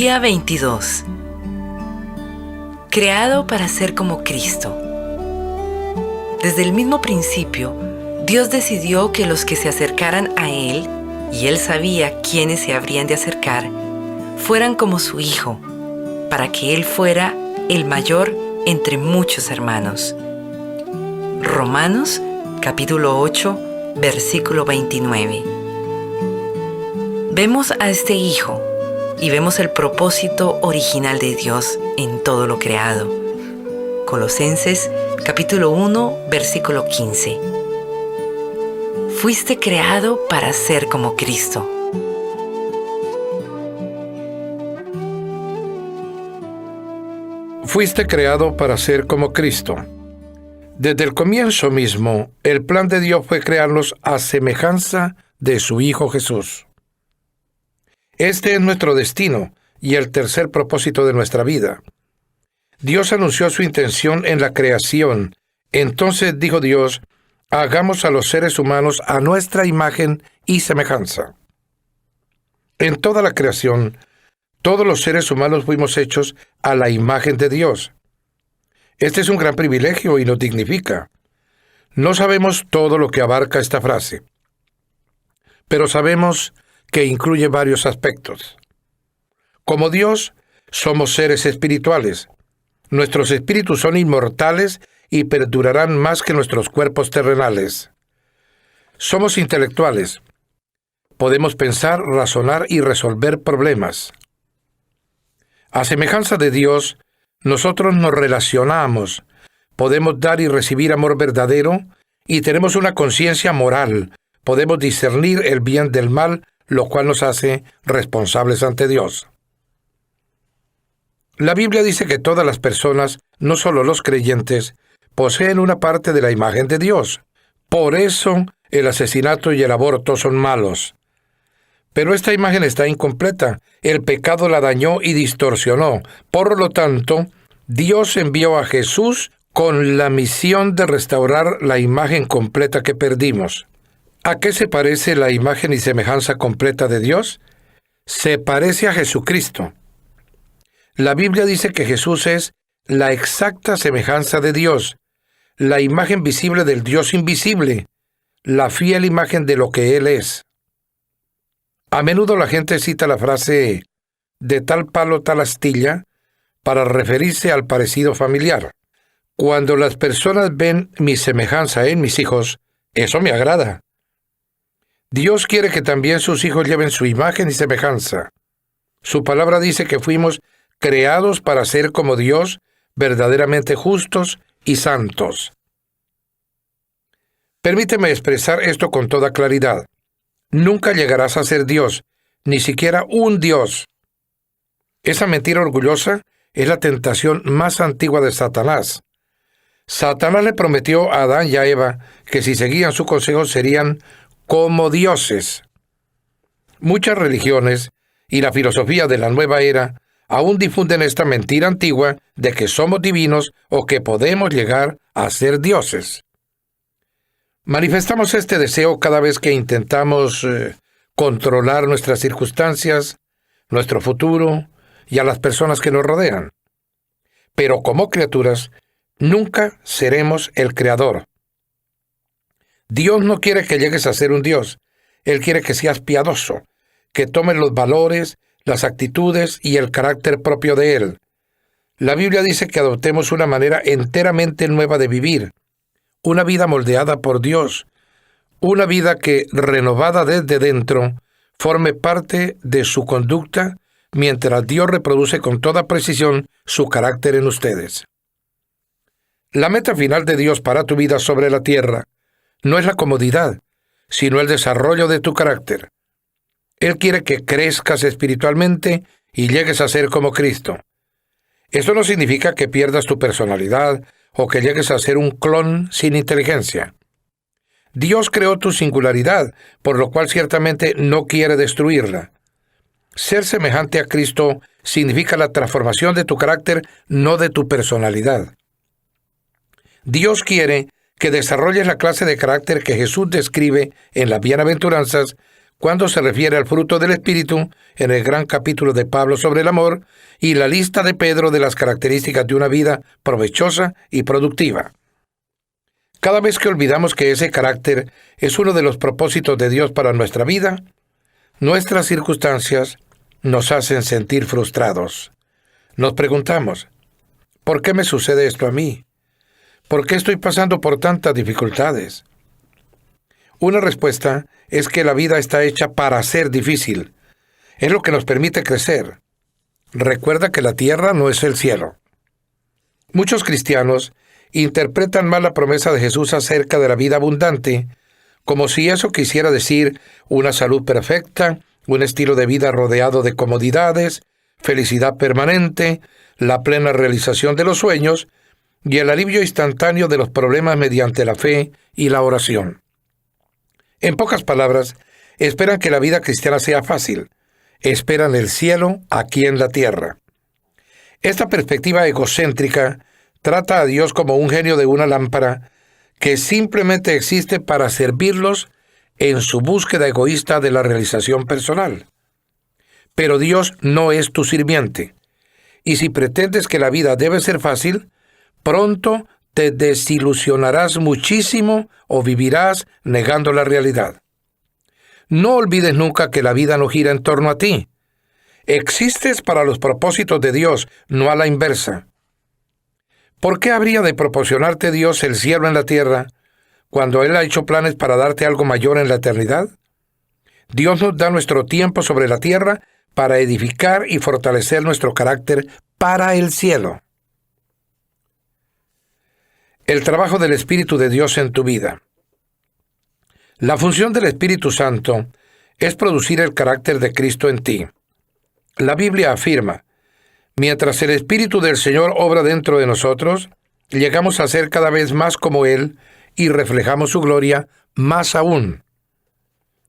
Día 22. Creado para ser como Cristo. Desde el mismo principio, Dios decidió que los que se acercaran a Él, y Él sabía quiénes se habrían de acercar, fueran como su Hijo, para que Él fuera el mayor entre muchos hermanos. Romanos, capítulo 8, versículo 29. Vemos a este Hijo y vemos el propósito original de Dios en todo lo creado. Colosenses, capítulo 1, versículo 15. Fuiste creado para ser como Cristo. Fuiste creado para ser como Cristo. Desde el comienzo mismo, el plan de Dios fue crearnos a semejanza de su Hijo Jesús. Este es nuestro destino y el tercer propósito de nuestra vida. Dios anunció su intención en la creación. Entonces dijo Dios: hagamos a los seres humanos a nuestra imagen y semejanza. En toda la creación, todos los seres humanos fuimos hechos a la imagen de Dios. Este es un gran privilegio y nos dignifica. No sabemos todo lo que abarca esta frase, pero sabemos que incluye varios aspectos. Como Dios, somos seres espirituales. Nuestros espíritus son inmortales y perdurarán más que nuestros cuerpos terrenales. Somos intelectuales. Podemos pensar, razonar y resolver problemas. A semejanza de Dios, nosotros nos relacionamos, podemos dar y recibir amor verdadero y tenemos una conciencia moral. Podemos discernir el bien del mal, lo cual nos hace responsables ante Dios. La Biblia dice que todas las personas, no solo los creyentes, poseen una parte de la imagen de Dios. Por eso, el asesinato y el aborto son malos. Pero esta imagen está incompleta. El pecado la dañó y distorsionó. Por lo tanto, Dios envió a Jesús con la misión de restaurar la imagen completa que perdimos. ¿A qué se parece la imagen y semejanza completa de Dios? Se parece a Jesucristo. La Biblia dice que Jesús es la exacta semejanza de Dios, la imagen visible del Dios invisible, la fiel imagen de lo que Él es. A menudo la gente cita la frase "de tal palo tal astilla" para referirse al parecido familiar. Cuando las personas ven mi semejanza en mis hijos, eso me agrada. Dios quiere que también sus hijos lleven su imagen y semejanza. Su palabra dice que fuimos creados para ser como Dios, verdaderamente justos y santos. Permíteme expresar esto con toda claridad. Nunca llegarás a ser Dios, ni siquiera un Dios. Esa mentira orgullosa es la tentación más antigua de Satanás. Satanás le prometió a Adán y a Eva que si seguían su consejo serían como dioses. Muchas religiones y la filosofía de la nueva era aún difunden esta mentira antigua de que somos divinos o que podemos llegar a ser dioses. Manifestamos este deseo cada vez que intentamos controlar nuestras circunstancias, nuestro futuro y a las personas que nos rodean. Pero como criaturas, nunca seremos el creador. Dios no quiere que llegues a ser un Dios. Él quiere que seas piadoso, que tomes los valores, las actitudes y el carácter propio de Él. La Biblia dice que adoptemos una manera enteramente nueva de vivir, una vida moldeada por Dios, una vida que, renovada desde dentro, forme parte de su conducta, mientras Dios reproduce con toda precisión su carácter en ustedes. La meta final de Dios para tu vida sobre la tierra no es la comodidad, sino el desarrollo de tu carácter. Él quiere que crezcas espiritualmente y llegues a ser como Cristo. Esto no significa que pierdas tu personalidad o que llegues a ser un clon sin inteligencia. Dios creó tu singularidad, por lo cual ciertamente no quiere destruirla. Ser semejante a Cristo significa la transformación de tu carácter, no de tu personalidad. Dios quiere que desarrolles la clase de carácter que Jesús describe en las bienaventuranzas cuando se refiere al fruto del Espíritu en el gran capítulo de Pablo sobre el amor y la lista de Pedro de las características de una vida provechosa y productiva. Cada vez que olvidamos que ese carácter es uno de los propósitos de Dios para nuestra vida, nuestras circunstancias nos hacen sentir frustrados. Nos preguntamos, ¿por qué me sucede esto a mí? ¿Por qué estoy pasando por tantas dificultades? Una respuesta es que la vida está hecha para ser difícil. Es lo que nos permite crecer. Recuerda que la tierra no es el cielo. Muchos cristianos interpretan mal la promesa de Jesús acerca de la vida abundante, como si eso quisiera decir una salud perfecta, un estilo de vida rodeado de comodidades, felicidad permanente, la plena realización de los sueños y el alivio instantáneo de los problemas mediante la fe y la oración. En pocas palabras, esperan que la vida cristiana sea fácil. Esperan el cielo aquí en la tierra. Esta perspectiva egocéntrica trata a Dios como un genio de una lámpara que simplemente existe para servirlos en su búsqueda egoísta de la realización personal. Pero Dios no es tu sirviente. Y si pretendes que la vida debe ser fácil, pronto te desilusionarás muchísimo o vivirás negando la realidad. No olvides nunca que la vida no gira en torno a ti. Existes para los propósitos de Dios, no a la inversa. ¿Por qué habría de proporcionarte Dios el cielo en la tierra cuando Él ha hecho planes para darte algo mayor en la eternidad? Dios nos da nuestro tiempo sobre la tierra para edificar y fortalecer nuestro carácter para el cielo. El trabajo del Espíritu de Dios en tu vida. La función del Espíritu Santo es producir el carácter de Cristo en ti. La Biblia afirma, mientras el Espíritu del Señor obra dentro de nosotros, llegamos a ser cada vez más como Él y reflejamos su gloria más aún.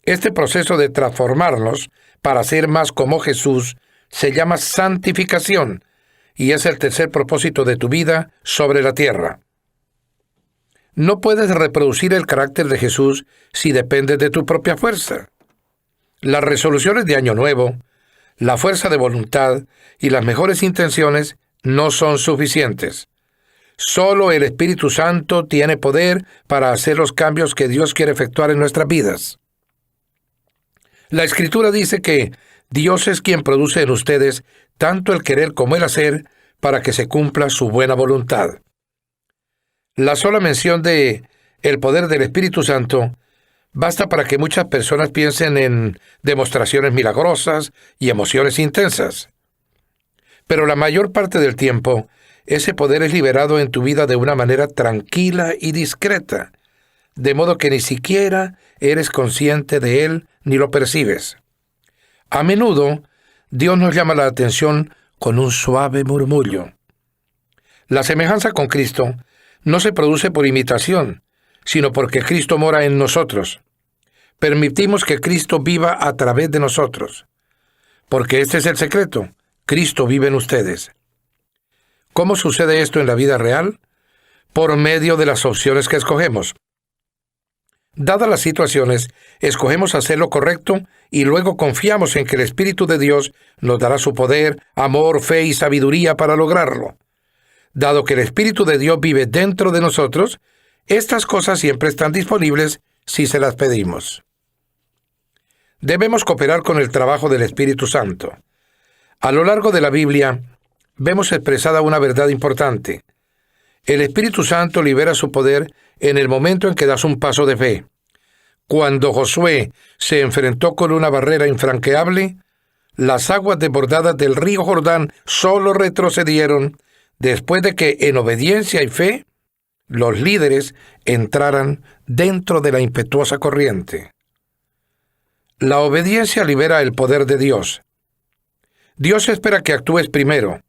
Este proceso de transformarnos para ser más como Jesús se llama santificación y es el tercer propósito de tu vida sobre la tierra. No puedes reproducir el carácter de Jesús si dependes de tu propia fuerza. Las resoluciones de Año Nuevo, la fuerza de voluntad y las mejores intenciones no son suficientes. Solo el Espíritu Santo tiene poder para hacer los cambios que Dios quiere efectuar en nuestras vidas. La Escritura dice que Dios es quien produce en ustedes tanto el querer como el hacer para que se cumpla su buena voluntad. La sola mención de el poder del Espíritu Santo basta para que muchas personas piensen en demostraciones milagrosas y emociones intensas. Pero la mayor parte del tiempo, ese poder es liberado en tu vida de una manera tranquila y discreta, de modo que ni siquiera eres consciente de él ni lo percibes. A menudo, Dios nos llama la atención con un suave murmullo. La semejanza con Cristo no se produce por imitación, sino porque Cristo mora en nosotros. Permitimos que Cristo viva a través de nosotros, porque este es el secreto. Cristo vive en ustedes. ¿Cómo sucede esto en la vida real? Por medio de las opciones que escogemos. Dadas las situaciones, escogemos hacer lo correcto y luego confiamos en que el Espíritu de Dios nos dará su poder, amor, fe y sabiduría para lograrlo. Dado que el Espíritu de Dios vive dentro de nosotros, estas cosas siempre están disponibles si se las pedimos. Debemos cooperar con el trabajo del Espíritu Santo. A lo largo de la Biblia, vemos expresada una verdad importante. El Espíritu Santo libera su poder en el momento en que das un paso de fe. Cuando Josué se enfrentó con una barrera infranqueable, las aguas desbordadas del río Jordán solo retrocedieron después de que, en obediencia y fe, los líderes entraran dentro de la impetuosa corriente. La obediencia libera el poder de Dios. Dios espera que actúes primero.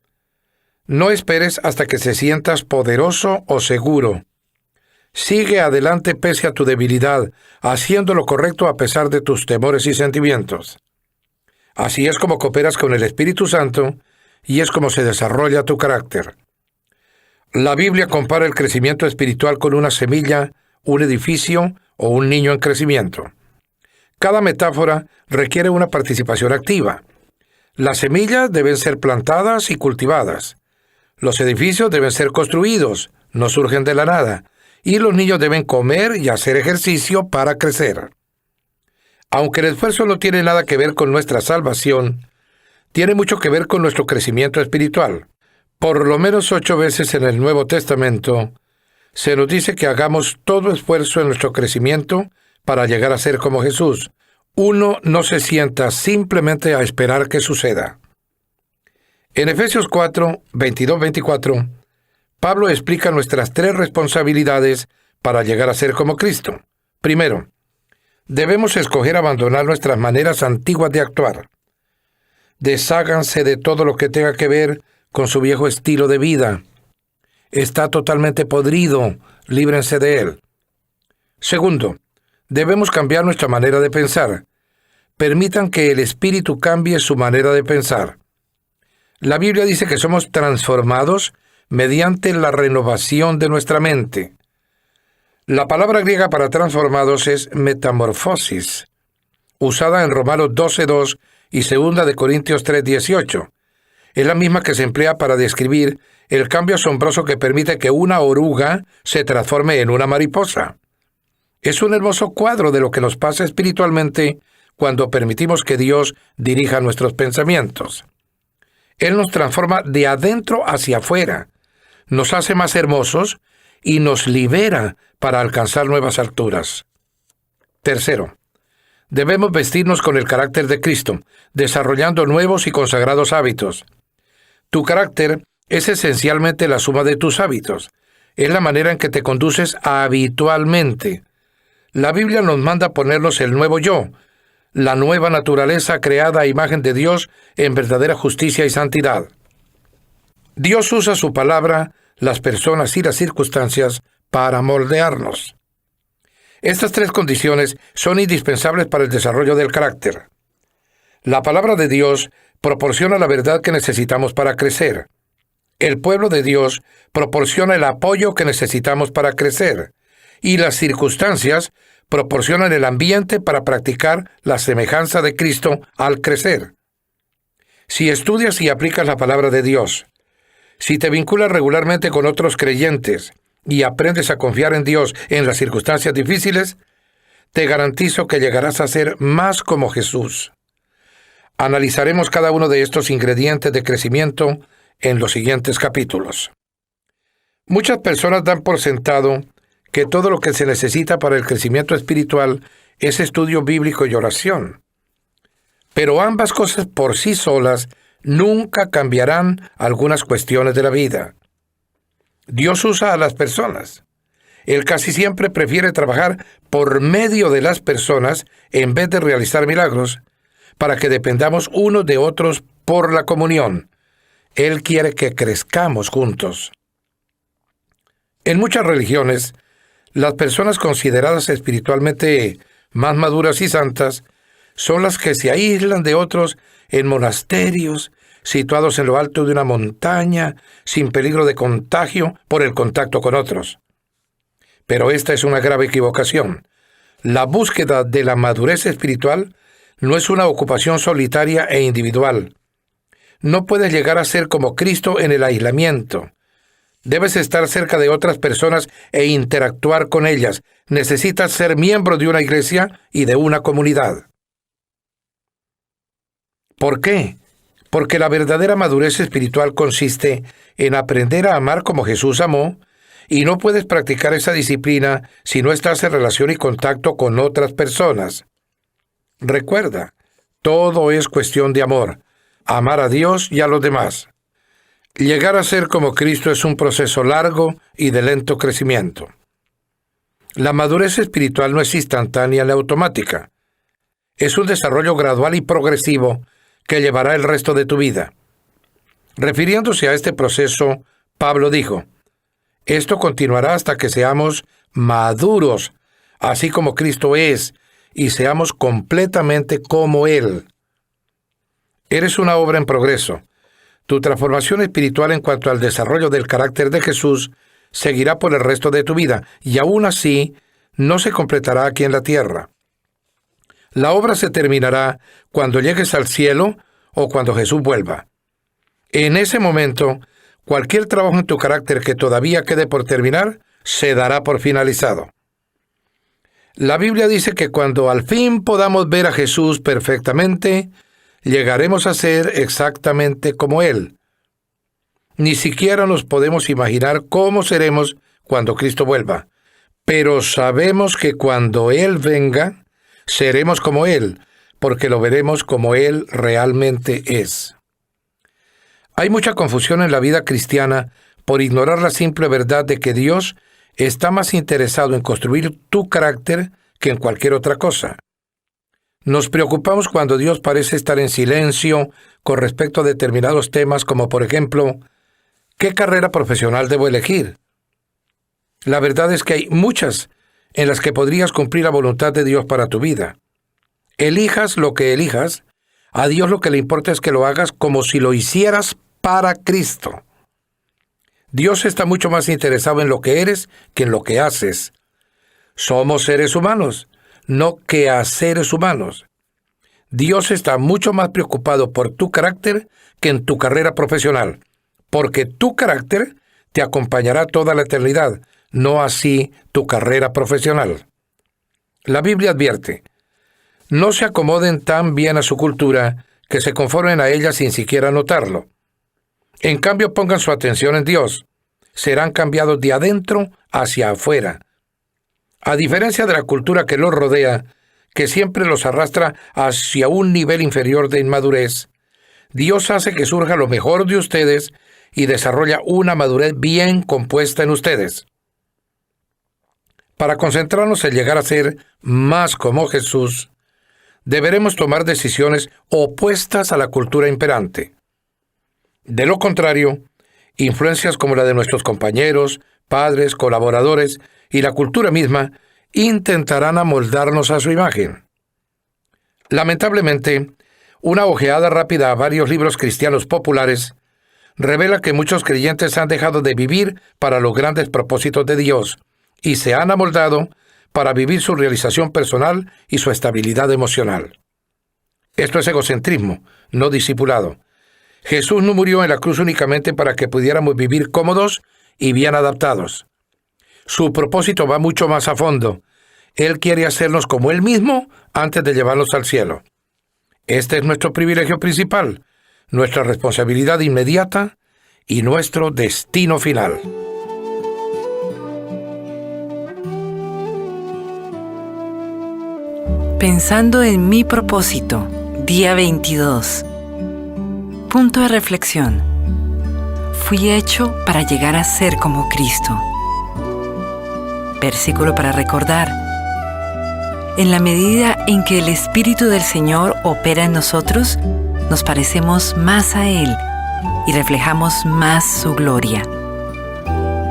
No esperes hasta que te sientas poderoso o seguro. Sigue adelante pese a tu debilidad, haciendo lo correcto a pesar de tus temores y sentimientos. Así es como cooperas con el Espíritu Santo y es como se desarrolla tu carácter. La Biblia compara el crecimiento espiritual con una semilla, un edificio o un niño en crecimiento. Cada metáfora requiere una participación activa. Las semillas deben ser plantadas y cultivadas. Los edificios deben ser construidos, no surgen de la nada. Y los niños deben comer y hacer ejercicio para crecer. Aunque el esfuerzo no tiene nada que ver con nuestra salvación, tiene mucho que ver con nuestro crecimiento espiritual. Por lo menos 8 veces en el Nuevo Testamento se nos dice que hagamos todo esfuerzo en nuestro crecimiento para llegar a ser como Jesús. Uno no se sienta simplemente a esperar que suceda. En Efesios 4, 22-24, Pablo explica nuestras 3 responsabilidades para llegar a ser como Cristo. Primero, debemos escoger abandonar nuestras maneras antiguas de actuar. Desháganse de todo lo que tenga que ver con su viejo estilo de vida. Está totalmente podrido, líbrense de él. Segundo, debemos cambiar nuestra manera de pensar. Permitan que el Espíritu cambie su manera de pensar. La Biblia dice que somos transformados mediante la renovación de nuestra mente. La palabra griega para transformados es metamorfosis, usada en Romanos 12:2 y 2 de Corintios 3:18. Es la misma que se emplea para describir el cambio asombroso que permite que una oruga se transforme en una mariposa. Es un hermoso cuadro de lo que nos pasa espiritualmente cuando permitimos que Dios dirija nuestros pensamientos. Él nos transforma de adentro hacia afuera, nos hace más hermosos y nos libera para alcanzar nuevas alturas. Tercero, debemos vestirnos con el carácter de Cristo, desarrollando nuevos y consagrados hábitos. Tu carácter es esencialmente la suma de tus hábitos. Es la manera en que te conduces habitualmente. La Biblia nos manda ponernos el nuevo yo, la nueva naturaleza creada a imagen de Dios en verdadera justicia y santidad. Dios usa su palabra, las personas y las circunstancias para moldearnos. Estas 3 condiciones son indispensables para el desarrollo del carácter. La palabra de Dios proporciona la verdad que necesitamos para crecer. El pueblo de Dios proporciona el apoyo que necesitamos para crecer. Y las circunstancias proporcionan el ambiente para practicar la semejanza de Cristo al crecer. Si estudias y aplicas la palabra de Dios, si te vinculas regularmente con otros creyentes y aprendes a confiar en Dios en las circunstancias difíciles, te garantizo que llegarás a ser más como Jesús. Analizaremos cada uno de estos ingredientes de crecimiento en los siguientes capítulos. Muchas personas dan por sentado que todo lo que se necesita para el crecimiento espiritual es estudio bíblico y oración. Pero ambas cosas por sí solas nunca cambiarán algunas cuestiones de la vida. Dios usa a las personas. Él casi siempre prefiere trabajar por medio de las personas en vez de realizar milagros, para que dependamos unos de otros por la comunión. Él quiere que crezcamos juntos. En muchas religiones, las personas consideradas espiritualmente más maduras y santas son las que se aíslan de otros en monasterios, situados en lo alto de una montaña, sin peligro de contagio por el contacto con otros. Pero esta es una grave equivocación. La búsqueda de la madurez espiritual no es una ocupación solitaria e individual. No puedes llegar a ser como Cristo en el aislamiento. Debes estar cerca de otras personas e interactuar con ellas. Necesitas ser miembro de una iglesia y de una comunidad. ¿Por qué? Porque la verdadera madurez espiritual consiste en aprender a amar como Jesús amó, y no puedes practicar esa disciplina si no estás en relación y contacto con otras personas. Recuerda, todo es cuestión de amor. Amar a Dios y a los demás. Llegar a ser como Cristo es un proceso largo y de lento crecimiento. La madurez espiritual no es instantánea ni automática. Es un desarrollo gradual y progresivo que llevará el resto de tu vida. Refiriéndose a este proceso, Pablo dijo: esto continuará hasta que seamos maduros, así como Cristo es, y seamos completamente como Él. Eres una obra en progreso. Tu transformación espiritual en cuanto al desarrollo del carácter de Jesús seguirá por el resto de tu vida, y aún así no se completará aquí en la tierra. La obra se terminará cuando llegues al cielo o cuando Jesús vuelva. En ese momento, cualquier trabajo en tu carácter que todavía quede por terminar, se dará por finalizado. La Biblia dice que cuando al fin podamos ver a Jesús perfectamente, llegaremos a ser exactamente como Él. Ni siquiera nos podemos imaginar cómo seremos cuando Cristo vuelva, pero sabemos que cuando Él venga, seremos como Él, porque lo veremos como Él realmente es. Hay mucha confusión en la vida cristiana por ignorar la simple verdad de que Dios está más interesado en construir tu carácter que en cualquier otra cosa. Nos preocupamos cuando Dios parece estar en silencio con respecto a determinados temas, como por ejemplo, ¿qué carrera profesional debo elegir? La verdad es que hay muchas en las que podrías cumplir la voluntad de Dios para tu vida. Elijas lo que elijas, a Dios lo que le importa es que lo hagas como si lo hicieras para Cristo. Dios está mucho más interesado en lo que eres que en lo que haces. Somos seres humanos, no quehaceres humanos. Dios está mucho más preocupado por tu carácter que en tu carrera profesional, porque tu carácter te acompañará toda la eternidad, no así tu carrera profesional. La Biblia advierte, no se acomoden tan bien a su cultura que se conformen a ella sin siquiera notarlo. En cambio, pongan su atención en Dios. Serán cambiados de adentro hacia afuera. A diferencia de la cultura que los rodea, que siempre los arrastra hacia un nivel inferior de inmadurez, Dios hace que surja lo mejor de ustedes y desarrolla una madurez bien compuesta en ustedes. Para concentrarnos en llegar a ser más como Jesús, deberemos tomar decisiones opuestas a la cultura imperante. De lo contrario, influencias como la de nuestros compañeros, padres, colaboradores y la cultura misma intentarán amoldarnos a su imagen. Lamentablemente, una ojeada rápida a varios libros cristianos populares revela que muchos creyentes han dejado de vivir para los grandes propósitos de Dios y se han amoldado para vivir su realización personal y su estabilidad emocional. Esto es egocentrismo, no discipulado. Jesús no murió en la cruz únicamente para que pudiéramos vivir cómodos y bien adaptados. Su propósito va mucho más a fondo. Él quiere hacernos como Él mismo antes de llevarnos al cielo. Este es nuestro privilegio principal, nuestra responsabilidad inmediata y nuestro destino final. Pensando en mi propósito, día 22. Punto de reflexión. Fui hecho para llegar a ser como Cristo. Versículo para recordar. En la medida en que el Espíritu del Señor opera en nosotros, nos parecemos más a Él y reflejamos más su gloria.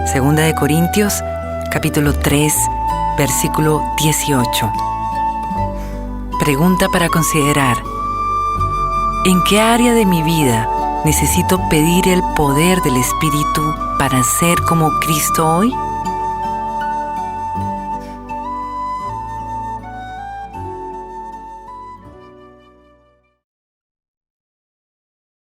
Segunda de Corintios, capítulo 3, versículo 18. Pregunta para considerar. ¿En qué área de mi vida necesito pedir el poder del Espíritu para ser como Cristo hoy?